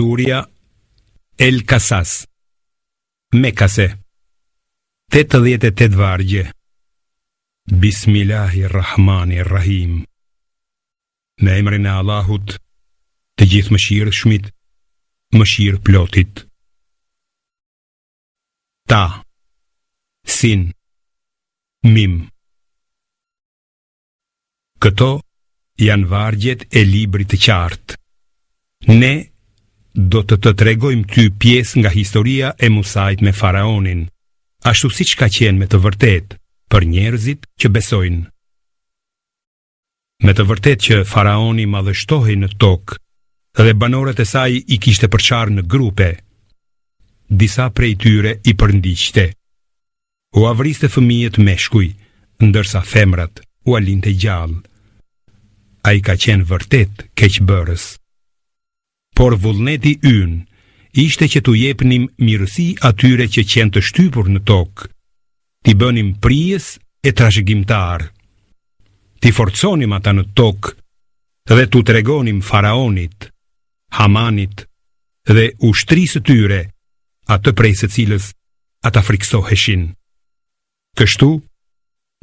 Surja El Kasas, Mekase, 88 vargje. Bismillahirrahmanirrahim. Me emrin e Allahut, të gjithë mëshirshmit, mëshirë plotit. Ta, sin, mim. Këto janë vargjet e librit të qartë. Ne do të tregojmë ty pjesë nga historia e Musait me faraonin, ashtu siç ka qenë me të vërtet për njerëzit që besojnë. Me të vërtet që faraoni madhështohej në tokë dhe banorët e saj i kishte përçarë në grupe. Disa prej tyre i përndiqte. U avriste fëmijët meshkuj, ndërsa femrat u alinte gjallë. Ai ka qenë vërtet keqbërës. Por vullneti ynë ishte që t'u jepnim mirësi atyre që qenë të shtypur në tokë, t'i bënim prijes e trashëgimtar, t'i forconim ata në tokë dhe t'u tregonim faraonit, Hamanit dhe ushtrisë së tyre, atë prej së cilës ata friksoheshin. Kështu,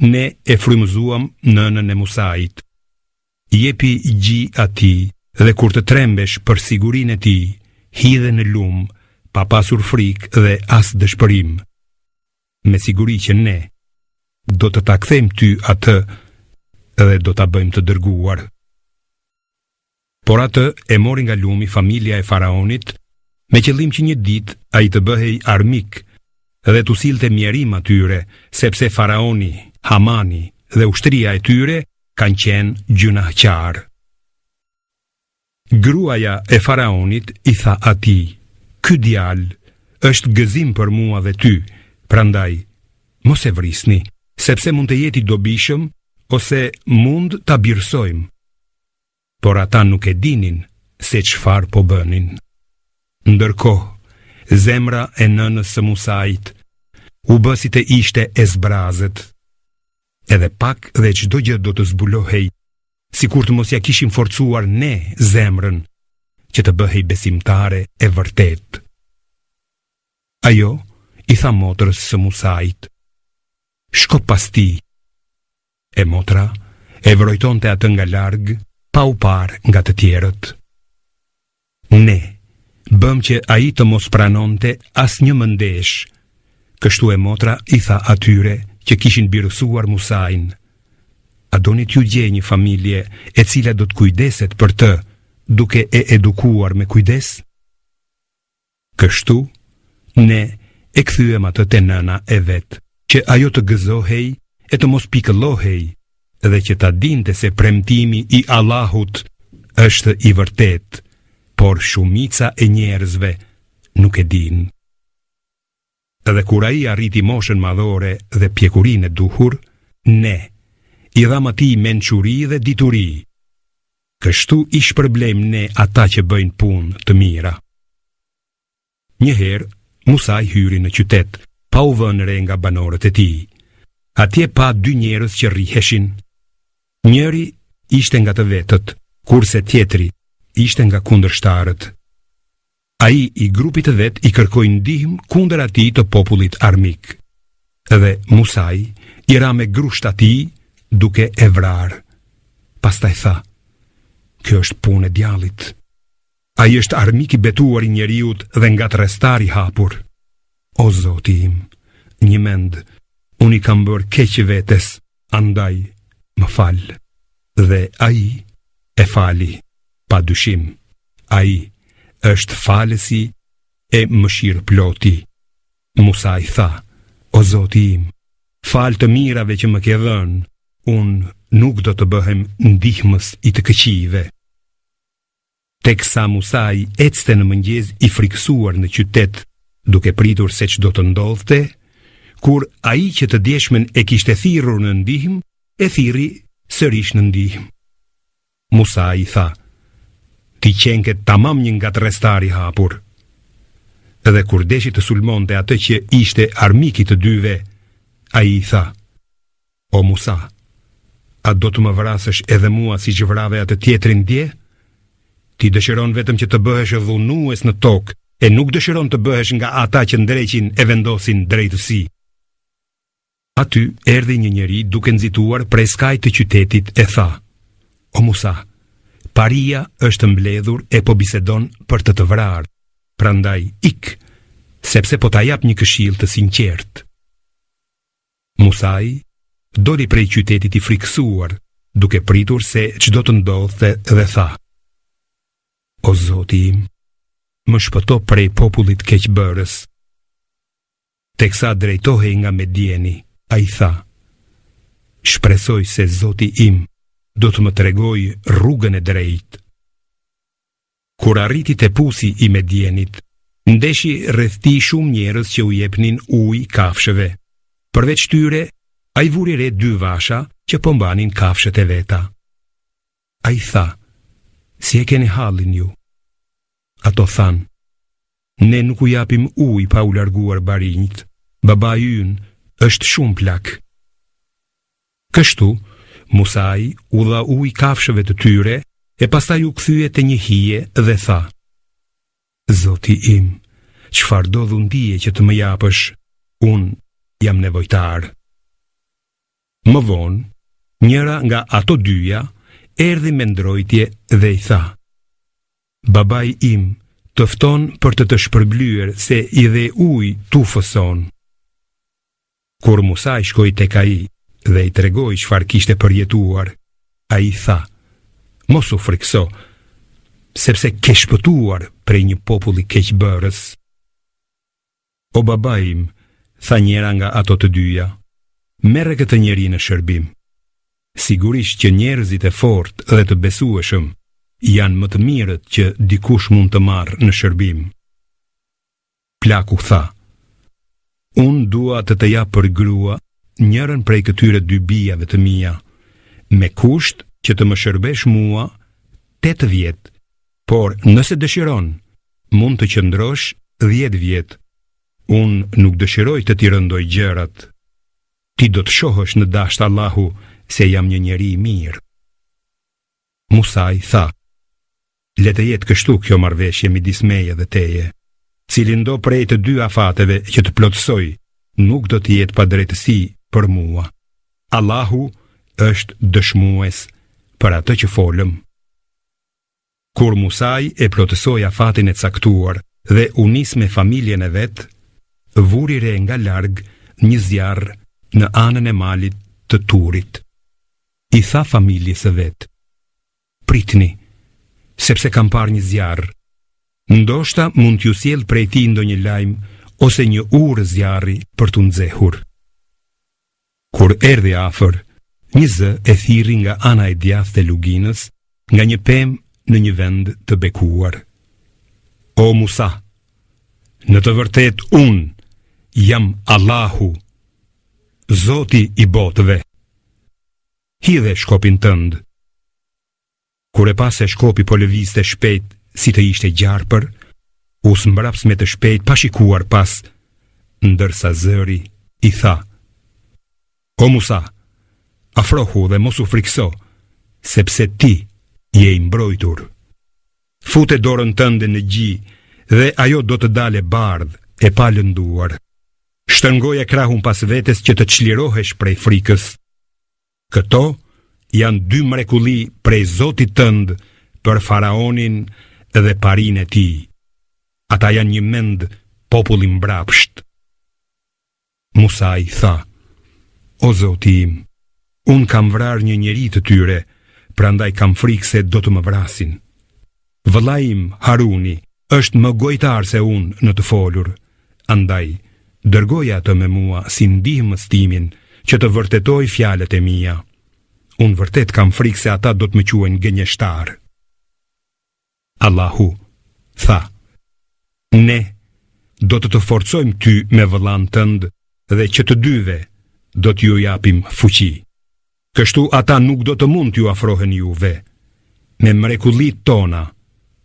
ne e frymëzuam nënën e Musait. Jepi gji atij dhe kur të trembesh për sigurinë e tij, hidhe në lum, pa pasur frikë dhe as dëshpërim. Me siguri që ne do të ta kthejmë ty atë dhe do ta bëjmë të dërguar. Por atë e mori nga lumi familja e faraonit, me qëllim që një ditë ai të bëhej armik dhe t'u sillte mjerim atyre, sepse faraoni, Hamani dhe ushtria e tyre kanë qenë gjunahqar. Gruaja e faraonit i tha atij: "Ky djalë është gëzim për mua dhe ty, prandaj mos e vrisni, sepse mund të jetë i dobishëm ose mund ta birësojmë." Por ata nuk e dinin se çfarë po bënin. Ndërkohë, zemra e nënës së Musait u bë si të ishte e zbrazët. Edhe pak dhe çdo gjë do të zbulohej, sikur të mos ja kishim forcuar ne zemrën që të bëhej besimtare e vërtet. Ajo i tha motrës së Musait: "Shko pas tij." E motra e vrojtonte atë nga larg, pa u parë nga të tjerët. Ne bëm që ai të mos pranonte asnjë mëndesh. Kështu e motra i tha atyre që kishin birësuar Musain: "A doni t'ju gjej një familje e cila do të kujdeset për të, duke e edukuar me kujdes?" Kështu, ne e kthyem atë te nëna e vet, që ajo të gëzohej e të mos pikëllohej, dhe që ta dinte se premtimi i Allahut është i vërtet, por shumica e njerëzve nuk e din. Edhe kur ai arriti moshën madhore dhe pjekurinë e duhur, ne i dham atij mençuri dhe dituri. Kështu i shpërblejmë ne ata që bëjnë punë të mira. Njëherë, Musai hyri në qytet, pa u vënë re nga banorët e tij. Atje pa dy njerëz që rriheshin. Njëri ishte nga të vetët, kurse tjetri ishte nga kundërshtarët. Ai i grupit të vet i kërkoi ndihmë kundër atij të popullit armik. Dhe Musai i ra me grusht atij duke e vrarë. Pastaj tha: "Kjo është punë e djallit. Ai është armik i betuar i njeriut dhe nga trestar i hapur. O Zoti im, një mend, unë i kam bërë keq vetes, andaj më fal." Dhe ai e fali, pa dyshim. Ai është falësi e mëshirë ploti. Musai tha: "O Zoti im, fal të mirave që më ke dhënë, unë nuk do të bëhem ndihmës i të këqive." Teksa Musai ecte në mëngjes i friksuar në qytet, duke pritur se ç'do të ndodhte, kur ai që të djeshmen e kishte thirrur në ndihmë, e thirri sërish në ndihmë. Musai tha: "Ti qenke tamam një nga trestar i hapur." Edhe kur deshi të sulmonte atë që ishte armik i të dyve, ai i tha: "O Musa, a do të më vrasësh edhe mua si që vrave atë tjetrin dje?" Ti dëshiron vetëm që të bëhesh dhunues në tokë, e nuk dëshiron të bëhesh nga ata që ndreqin e vendosin drejtësi. Aty erdhi një njeri duke nxituar prej skajt të qytetit e tha: O Musa, paria është mbledhur e po bisedon për të vrarë, prandaj ik, sepse po ta jap një këshill të sinqert. Musai doli prej qytetit i frikësuar, duke pritur se çdo të ndodhte dhe tha: O Zoti im, më shpëto prej popullit keqbërës. Teksa drejtohej nga Medieni, ai tha: Shpresoj se Zoti im do të më tregoj rrugën e drejtë. Kur arriti te pusi i Medienit, ndeshi rreth tij shumë njerëz që u jepnin ujë kafshëve. Përveç tyre, ai vuri re 2 vasha që po mbanin kafshët e veta. Ai tha: Si e keni hallin ju? Ato than: Ne nuk u japim ujë pa u larguar barinjt. Babai ynë është shumë plak. Kështu, Musai u dha ujë kafshëve të tyre e pastaj u kthye te një hije dhe tha: Zoti im, çfarë do dhundije që të më japësh? Unë jam nevojtar. Më vonë, njëra nga ato dyja erdhi me ndrojtje dhe i tha: Babai im të fton për të shpërblyer se i dhe ujë tu fëson. Kur Musa shkoi tek ai dhe i tregoi çfarë kishte përjetuar, ai tha: Mos u frikso, sepse ke shpëtuar prej një populli keqbërës. O babai im, tha njëra nga ato të dyja, merre këtë njeri në shërbim. Sigurisht që njerëzit e fortë dhe të besueshëm janë më të mirët që dikush mund të marrë në shërbim. Plaku tha: Unë dua të jap për grua njërën prej këtyre 2 bijave të mia, me kusht që të më shërbesh mua 8 vjet, por nëse dëshiron, mund të qëndrosh 10 vjet. Unë nuk dëshiroj të t'i rëndoj gjërat. Ti do të shohësh në dasht Allahu se jam një njeri i mirë. Musa i tha: Le të jetë kështu kjo marrëveshje midis meje dhe teje. Cilindo prej të 2 afateve që të plotësoj, nuk do të jetë pa drejtësi për mua. Allahu është dëshmues për atë që folëm. Kur Musai e plotësoi afatin e caktuar dhe u nis me familjen e vet, vuri re nga larg një zjarr në anën e malit të Turit. I tha familjes së vet: Pritni, sepse kam parë një zjarr. Ndoshta mund t'ju sjell prej tij ndonjë lajm ose një urë zjarri për t'u nxehur. Kur erdhi afër, një zë e thirri nga ana e djathtë e luginës, nga një pemë në një vend të bekuar. O Musa, në të vërtet unë jam Allahu, Zoti i botëve. Hidhe shkopin tënd. Kur e pas se shkopi po lëvizte shpejt si të ishte gjarpër, u smbraps me të shpejt pa shikuar pas, ndërsa zëri i tha: O Musa, afrohu dhe mos u frikso, sepse ti je i mbrojtur. Fute dorën tënde në gji dhe ajo do të dale bardh e pa lënduar. Shtërngoje krahun pas vetes që të çlirohesh prej frikës. Këto janë 2 mrekulli prej Zotit tënd për faraonin dhe parin e tij. Ata janë një mend populli mbrapsht. Musa i tha: O Zoti im, unë kam vrarë një njeri të tyre, prandaj kam frikë se do të më vrasin. Vëllai im Haruni është më gojtar se unë në të folur, andaj dërgoja atë me mua si ndihmës timin që të vërtetoj fjalët e mia. Unë vërtet kam frikë se ata do të më quajnë gënjeshtar. Allahu tha: Ne do të forcojmë ty me vëllan tënd dhe që të dyve do t'ju japim fuqi. Kështu ata nuk do të mund t'ju afrohen juve. Me mrekullit tona,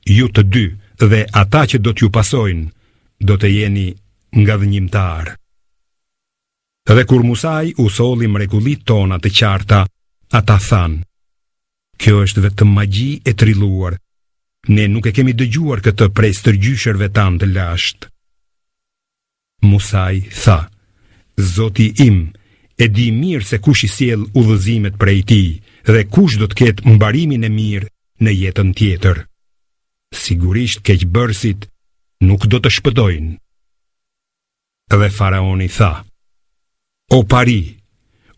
ju të 2 dhe ata që do t'ju pasojnë, do të jeni nga dhënjimtar. Dhe kur Musai u solli mrekullit tona të qarta, ata than: Kjo është vetëm magji e trilluar. ne nuk e kemi dëgjuar këtë prej stërgjysherve tanë të lashtë. Musaj tha, Zoti im e di mirë se kush i sjell udhëzimet prej tij dhe kush do të ketë mbarimin e mirë në jetën tjetër. Sigurisht keqbërësit nuk do të shpëtojnë. Dhe faraoni tha, o pari,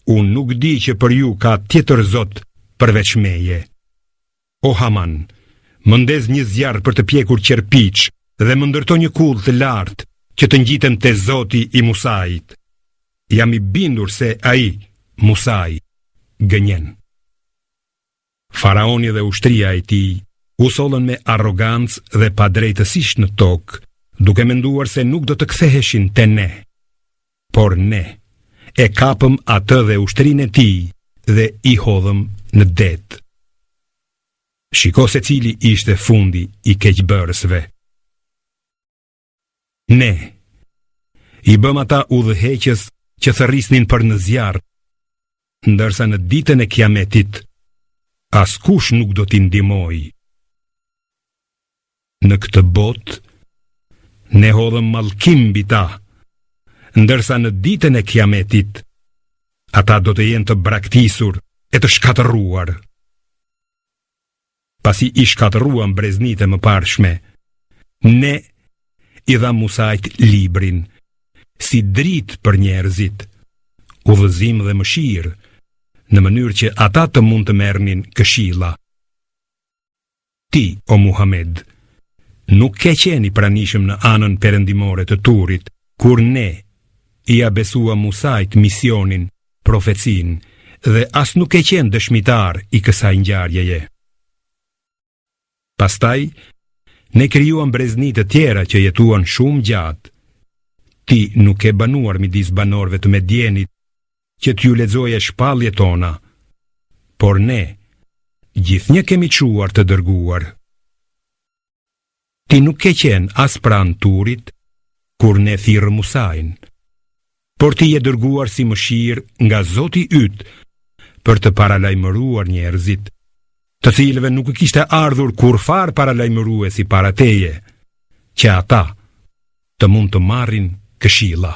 unë nuk di që për ju ka tjetër zot përveç meje. O Haman, më ndez një zjarr për të pjekur qerpiç dhe më ndërto një kull të lartë që të ngjitem te Zoti i Musait. Jam i bindur se ai, Musai, gënjen. Faraoni dhe ushtria e tij u sollën me arrogancë dhe padrejtësisht në tokë, duke menduar se nuk do të ktheheshin te ne. Por ne e kapëm atë dhe ushtrinë e tij dhe i hodhëm në det. Shiko se cili ishte fundi i keqbërësve. Ne i bëm ata udhëheqës që thërrisnin për në zjarr, ndërsa në ditën e kiametit askush nuk do t'i ndihmojë. Në këtë botë ne hodhëm mallkim mbi ta, ndërsa në ditën e kiametit ata do të jenë të braktisur e të shkatëruar. Pasi i shkatëruan breznitë e mëparshme, ne i dha Musait librin, si dritë për njerëzit, udhëzim dhe mëshirë, në mënyrë që ata të mund të merrnin këshilla. Ti, o Muhammed, nuk ke qenë i pranishëm në anën perëndimore të Turit, kur ne i abesua Musait misionin, profecin, dhe as nuk ke qenë dëshmitar i kësaj ngjarjeje. Pastaj, ne krijuam breznitë të tjera që jetuan shumë gjatë. Ti nuk e banuar midis banorëve të Medjenit që t'ju lexoje shpalljet tona, por ne gjithnjë kemi çuar të dërguar. Ti nuk ke qenë as pranë Turit kur ne thirrëm Musain, por ti je dërguar si mëshirë nga Zoti yt për të paralajmëruar njerëzit, të cilëve nuk kishte ardhur kurfar paralajmëruesi para teje, që ata të mund të marrin këshilla,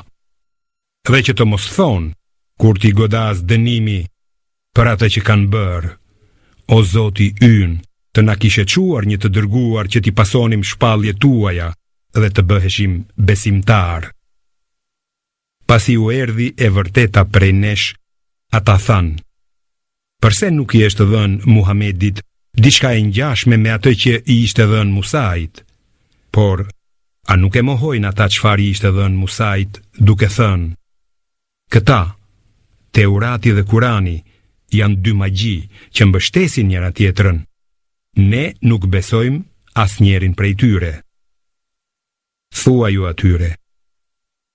dhe që të mos thonë kur t'i godas dënimi për atë që kanë bërë, o Zoti ynë, të na kishe quar një të dërguar që t'i pasonim shpalljet tuaja dhe të bëheshim besimtar. Pasi u erdhi e vërteta prej nesh, ata thanë, përse nuk i është dhënë Muhamedit diçka e ngjashme me atë që i ishte dhënë Musait? Por a nuk e mohojnë ata çfarë i ishte dhënë Musait, duke thënë, këta, Teurati dhe Kurani, janë dy magji që mbështesin njëra tjetrën. Ne nuk besojmë asnjërin prej tyre. Thua ju atyre,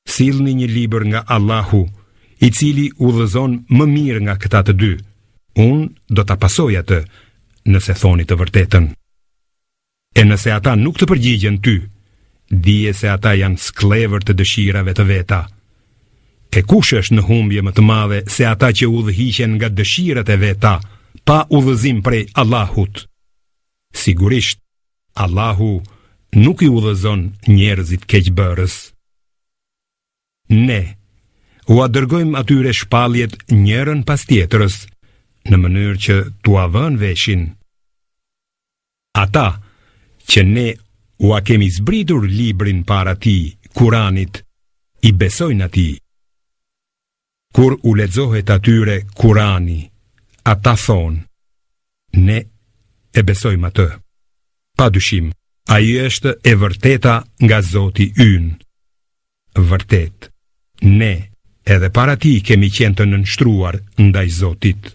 sillni një libër nga Allahu, i cili udhëzon më mirë nga këta të dy. Unë do ta pasoj atë, nëse thoni të vërtetën. E nëse ata nuk të përgjigjen ty, dije se ata janë sklever të dëshirave të veta. E kush është në humbje më të madhe se ata që udhëhiqen nga dëshirat e veta, pa udhëzim prej Allahut? Sigurisht, Allahu nuk i udhëzon njerëzit keqbërës. Ne u dërgojmë atyre shpalljet njërën pas tjetrës, në mënyrë që t'u vënë veshin. Ata që ne u kemi zbritur librin para tij, Kuranit, i besojnë atij. Kur u lexohet atyre Kurani, ata thonë, ne e besojmë atë. Padyshim, ai është e vërteta nga Zoti ynë. Vërtet, ne edhe para tij kemi qenë të nënshtruar ndaj Zotit.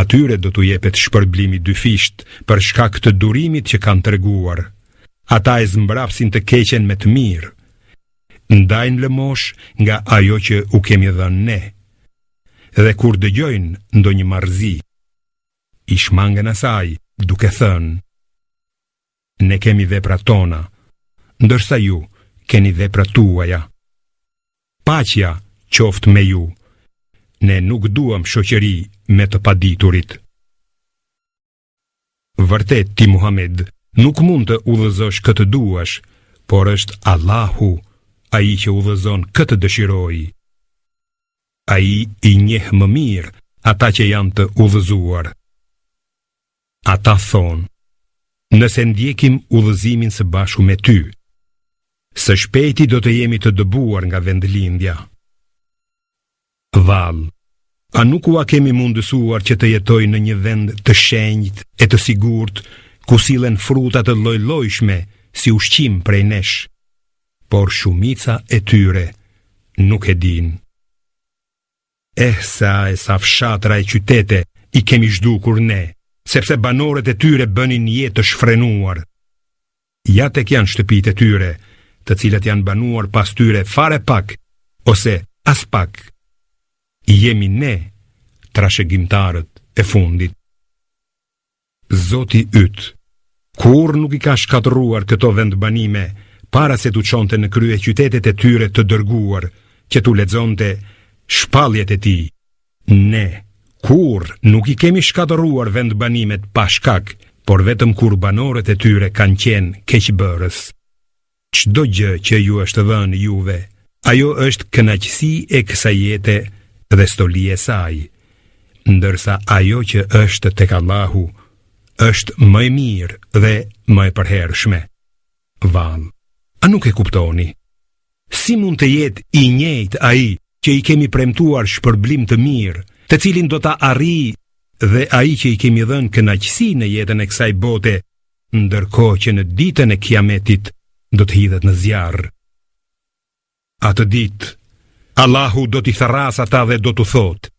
Atyre do t'u jepet shpërblimi dyfisht për shkak të durimit që kanë treguar. Ata e zmbrapsin të keqen me të mirë. Ndajnë lëmosh nga ajo që u kemi dhënë ne. Dhe kur dëgjojnë ndonjë marrëzi, i shmangen asaj duke thënë, ne kemi veprat tona, ndërsa ju keni veprat tuaja. Paqja qoftë me ju. Ne nuk duam shoqëri me të paditurit. Vërtet ti Muhammed nuk mund të udhëzosh këtë duash, por është Allahu ai që udhëzon këtë dëshiroj. Ai i njeh më mirë ata që janë të udhëzuar. Ata thonë: nëse ndjekim udhëzimin së bashku me ty, së shpejti do të jemi të dëbuar nga vendlindja. Vallë, a nuk ua kemi mundësuar që të jetoj në një vend të shenjt e të sigurt, ku sillen fruta të lloj-llojshme si ushqim prej nesh, por shumica e tyre nuk e din. Sa fshatra e qytete i kemi zhdukur ne, sepse banorët e tyre bënin jetë të shfrenuar. Ja tek janë shtëpitë e tyre, të cilat janë banuar pas tyre fare pak, ose as pak. Jemi ne, trashëgimtarët e fundit. Zoti yt, kur nuk i ka shkatëruar këto vendbanime, para se t'u çonte në krye qytetet e tyre të dërguar, që t'u lexonte shpalljet e tij. Ne, kur nuk i kemi shkatëruar vendbanimet pa shkak, por vetëm kur banorët e tyre kanë qenë keqbërës. Çdo gjë që ju është dhënë juve, ajo është kënaqësi e kësaj jete dhe stoli e saj, ndërsa ajo që është tek Allahu është më e mirë dhe më e përhershme. Vallë, a nuk e kuptoni? Si mund të jetë i njëjtë ai që i kemi premtuar shpërblim të mirë, të cilin do ta arrijë, dhe ai që i kemi dhënë kënaqësi në jetën e kësaj bote, ndërkohë që në ditën e Kiametit do të hidhet në zjarr. Atë ditë Allahu do t'i tharras ata dhe do t'u thotë: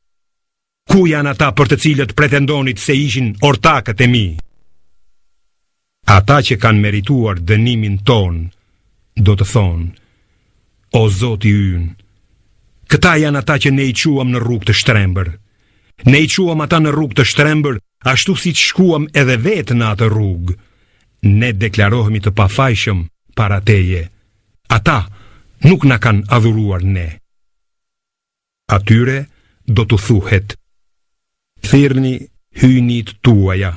ku janë ata për të cilët pretendonit se ishin ortakët e mi? Ata që kanë merituar dënimin ton do të thonë: o Zoti ynë, këta janë ata që ne i quam në rrugë të shtrembër. Ne i quam ata në rrugë të shtrembër, ashtu si që shkuam edhe vetë në atë rrugë. Ne deklarohemi të pafajshëm para teje. Ata nuk na kanë adhuruar ne. Atyre do të thuhet: thirrni hynit tuaja,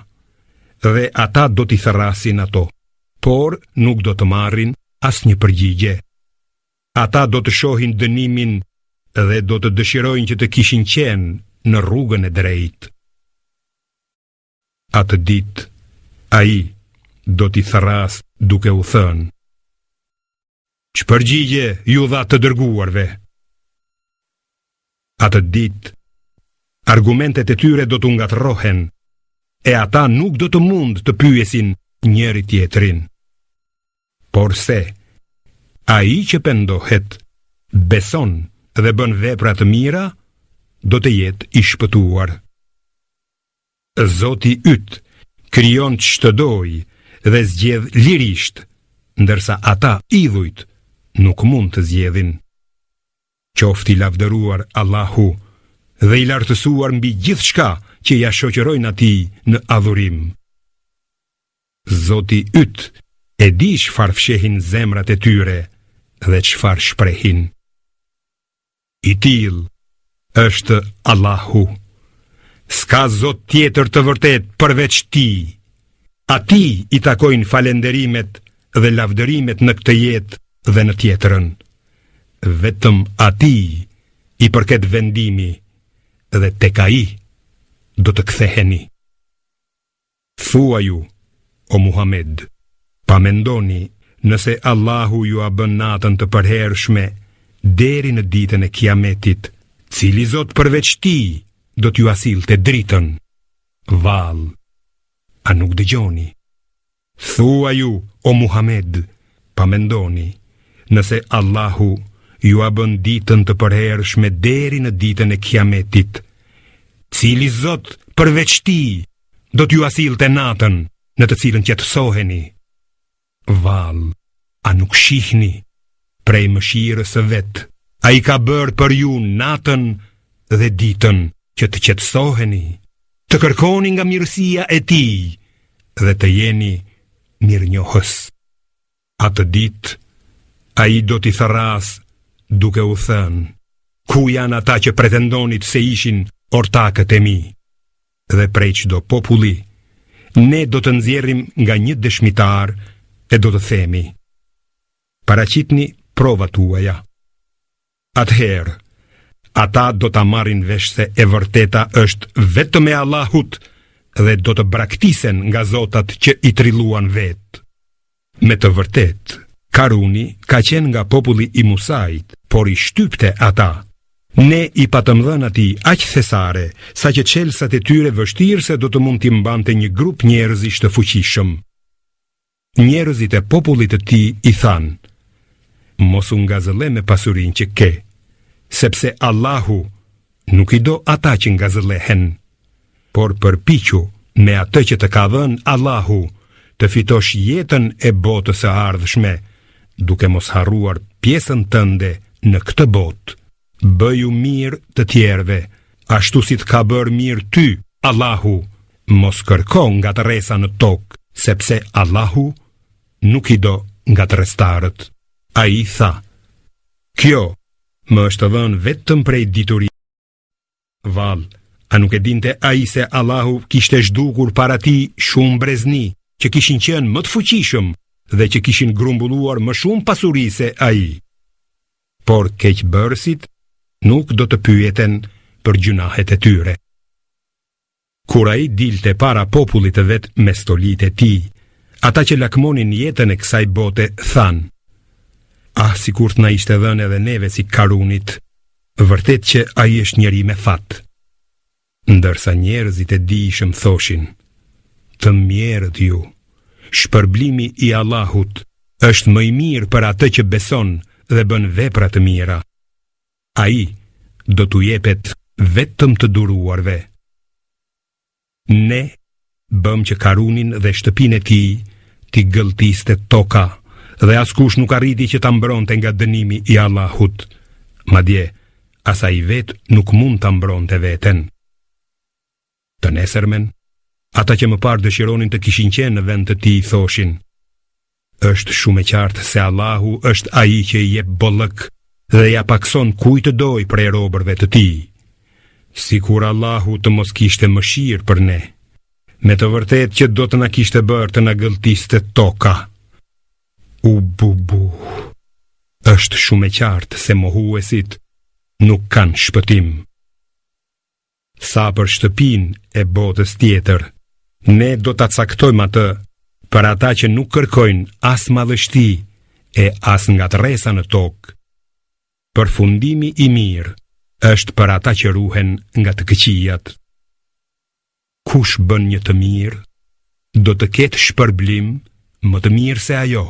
dhe ata do t'i tharrasin ato, por nuk do të marrin asnjë përgjigje. Ata do të shohin dënimin dhe do të dëshirojnë që të kishin qenë në rrugën e drejtë. Atë ditë, ai do t'i tharras duke u thënë: çë përgjigje ju dha të dërguarve? Atë ditë, argumentet e tyre do t'u ngatrohen, e ata nuk do të mund të pyesin njëri tjetrin. Por se, ai që pendohet, beson dhe bën vepra të mira, do të jetë i shpëtuar. Zoti yt krijon ç'të dojë dhe zgjedh lirisht, ndërsa ata idhujt nuk mund të zgjedhin. Qofti lavdëruar Allahu dhe i lartësuar mbi gjithçka që ja shoqërojnë atij në adhurim. Zoti yt e di çfarë fshehin zemrat e tyre dhe çfarë shprehin. I tillë është Allahu. S'ka Zot tjetër të vërtet përveç Tij. Atij i takojnë falenderimet dhe lavdërimet në këtë jetë dhe në tjetrën. Vetëm Atij i përket vendimi dhe tek ai do të ktheheni. Thua ju, o Muhammed, pa mendoni nëse Allahu ju a bën natën të përhershme deri në ditën e Kiametit, cili Zot përveç Tij do t'ju asilte dritën. Vallë, a nuk dëgjoni? Thua ju, o Muhammed, pa mendoni nëse Allahu ju a bën ditën të përhershme deri në ditën e Kiametit, cili Zot përveç Tij do t'ju asilte natën në të cilën qetësoheni. Vallë, a nuk shihni? Prej mëshirës së vet, ai ka bërë për ju natën dhe ditën që të qetësoheni, të kërkoni nga mirësia e Tij dhe të jeni mirënjohës. Atë ditë ai do t'i tharras duke u thënë: ku janë ata që pretendonit se ishin ortakët e mi? Dhe prej çdo populli ne do të nxjerrim nga një dëshmitar e do të themi: paraqitni provat tuaja. Atëherë, ata do ta marrin vesh se e vërteta është vetëm e Allahut dhe do të braktisen nga zotat që i trilluan vetë. Me të vërtet, Karuni ka qenë nga populli i Musait, por i shtypte ata. Ne i patëm dhënë atij aq thesare, sa që çelsat e tyre vështirë se do të mund t'i mbante një grup njerëzish të fuqishëm. Njerëzit e popullit të tij i thanë: mos u ngazëlle me pasurinë që ke, sepse Allahu nuk i do ata që ngazëllehen, por përpiqu me atë që të ka dhënë Allahu të fitosh jetën e botës së ardhshme, duke mos harruar pjesën tënde në këtë botë. Bëju mirë të tjerëve, ashtu si të ka bërë mirë ty, Allahu. Mos kërko nga të resa në tokë, sepse Allahu nuk i do nga të restarët. Ai tha: kjo më është dhënë vetëm prej dituri. Val, a nuk e dinte ai se Allahu kishte zhdukur para tij shumë brezni, që kishin qenë më të fuqishëm dhe që kishin grumbulluar më shumë pasuri se ai. Por keqbërësit nuk do të pyeten për gjunahet e tyre. Kur ai dilte para popullit të vet me stolitë e tij, ata që lakmonin jetën e kësaj bote thanë: ah, sikur të na ishte dhënë edhe neve si Karunit, vërtet që ai është njeri me fat. Ndërsa njerëzit e dijshëm thoshin: të mjerët ju, shpërblimi i Allahut është më i mirë për atë që beson dhe bën vepra të mira. Ai do t'u jepet vetëm të duruarve. Ne bëm që Karunin dhe shtëpinë e tij t'i gëlltiste toka, dhe askush nuk arriti që ta mbronte nga dënimi i Allahut. Madje as ai vet nuk mund ta mbronte veten. Të nesërmen, ata që më parë dëshironin të kishin qenë në vend të tij thoshin: është shumë e qartë se Allahu është ai që i jep bollëk dhe ja pakson kujt të doj prej robërve të tij. Sikur Allahu të mos kishte mëshirë për ne, me të vërtet që do të na kishte bërë të na gëlltiste toka. U bubu, është shumë e qartë se mohuesit nuk kanë shpëtim. Sa për shtëpinë e botës tjetër, ne do ta caktojmë atë për ata që nuk kërkojnë as madhështi e as ngatresa në tokë. Përfundimi i mirë është për ata që ruhen nga të këqijat. Kush bën një të mirë, do të ketë shpërblim më të mirë se ajo,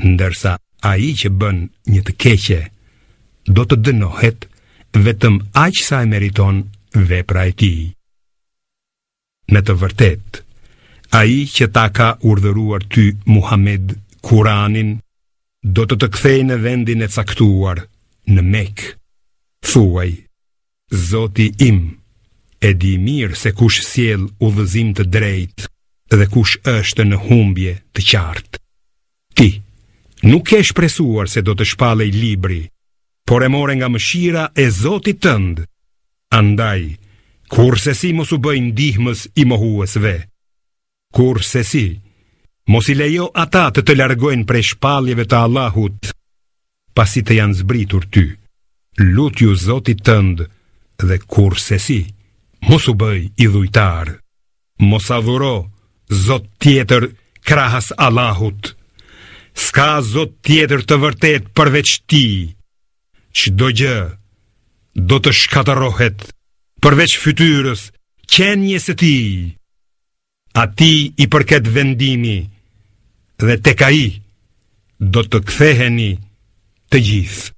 ndërsa ai që bën një të keqe do të dënohet vetëm aq sa e meriton vepra e tij. Me të vërtetë, ai që ta ka urdhëruar ty Muhammed Kur'anin do të kthejë në vendin e caktuar, në Mekë. Thuaj: Zoti im e di mirë se kush sjell udhëzim të drejtë dhe kush është në humbje të qartë. Ti nuk ke shpresuar se do të shpallej libri, por e more nga mëshira e Zotit tënd. Andaj, kurse si mos u bëj ndihmës i mohuesve. Kurse si, mos i lejo ata të largojnë prej shpalljeve të Allahut, pasi të janë zbritur ty. Lutju Zotit tënd dhe kurse si, mos u bëj idhujtar. Mos adhuro Zot tjetër krahas Allahut. S'ka Zot tjetër të vërtet përveç ti. Çdo gjë do të shkatërohet përveç fytyrës, qenjes së tij. Atij i përket vendimi dhe tek ai do të ktheheni të gjithë.